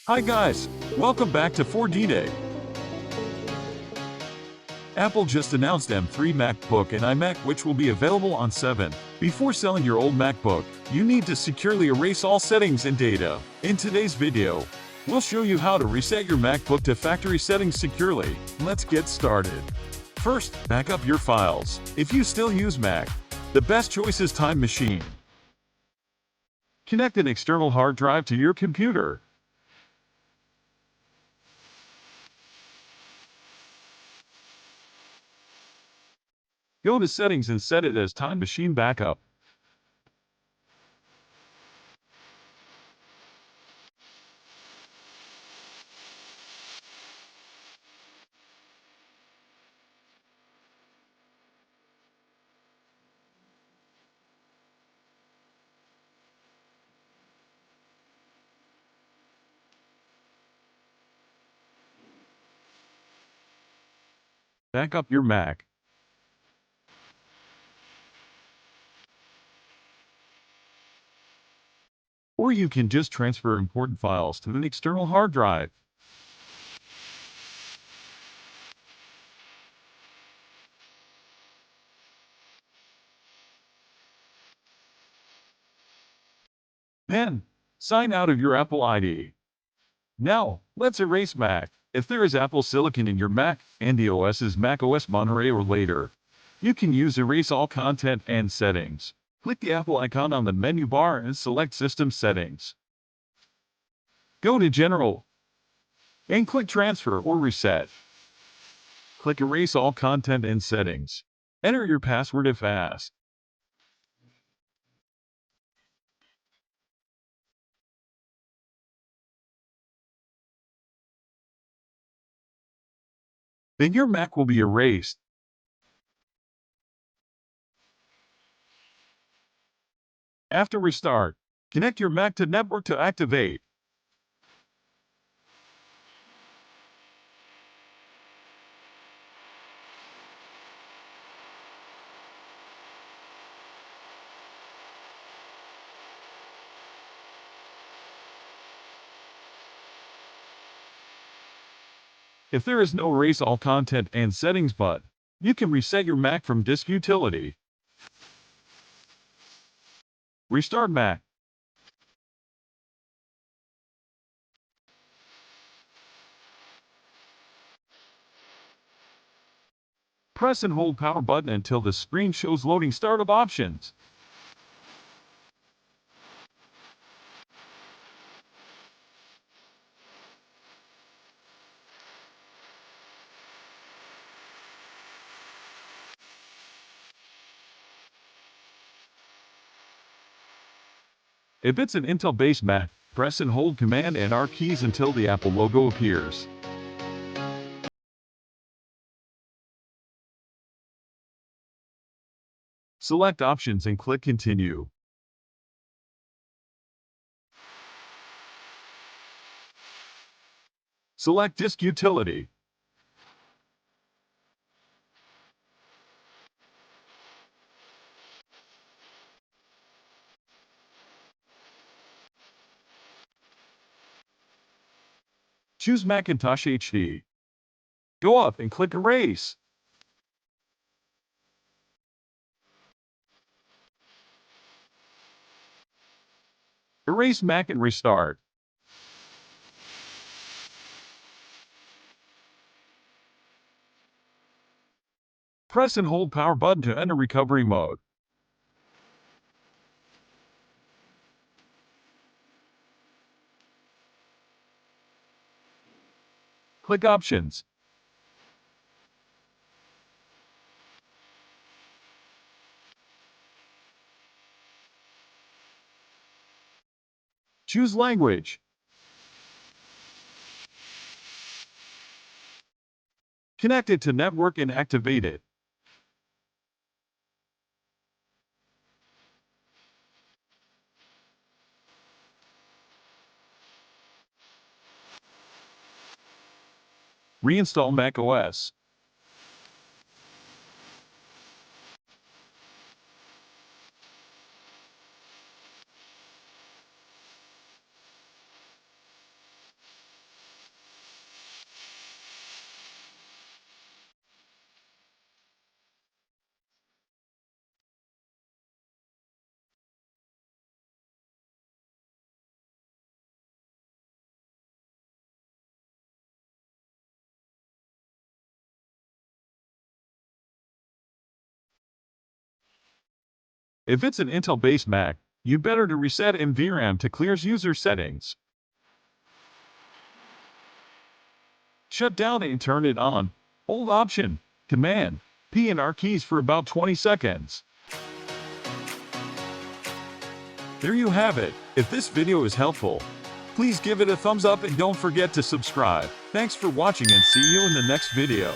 Hi guys, welcome back to 4D Day. Apple just announced M3 MacBook and iMac which will be available on 7. Before selling your old MacBook, you need to securely erase all settings and data. In today's video, we'll show you how to reset your MacBook to factory settings securely. Let's get started. First, back up your files. If you still use Mac, the best choice is Time Machine. Connect an external hard drive to your computer. Go to Settings and set it as Time Machine Backup. Back up your Mac. Or you can just transfer important files to an external hard drive. Then, sign out of your Apple ID. Now, let's erase Mac. If there is Apple Silicon in your Mac, and the OS is macOS Monterey or later, you can use Erase All Content and Settings. Click the Apple icon on the menu bar and select System Settings. Go to General, and click Transfer or Reset. Click Erase All Content and Settings. Enter your password if asked. Then your Mac will be erased. After restart, connect your Mac to network to activate. If there is no Erase All Content and Settings button, you can reset your Mac from Disk Utility. Restart Mac. Press and hold power button until the screen shows loading startup options. If it's an Intel-based Mac, press and hold Command and R keys until the Apple logo appears. Select Options and click Continue. Select Disk Utility. Choose Macintosh HD. Go up and click Erase. Erase Mac and restart. Press and hold power button to enter recovery mode. Click Options. Choose Language. Connect it to network and activate it. Reinstall macOS. If it's an Intel-based Mac, you better to reset NVRAM to clear user settings. Shut down and turn it on. Hold Option, Command, P and R keys for about 20 seconds. There you have it. If this video is helpful, please give it a thumbs up and don't forget to subscribe. Thanks for watching and see you in the next video.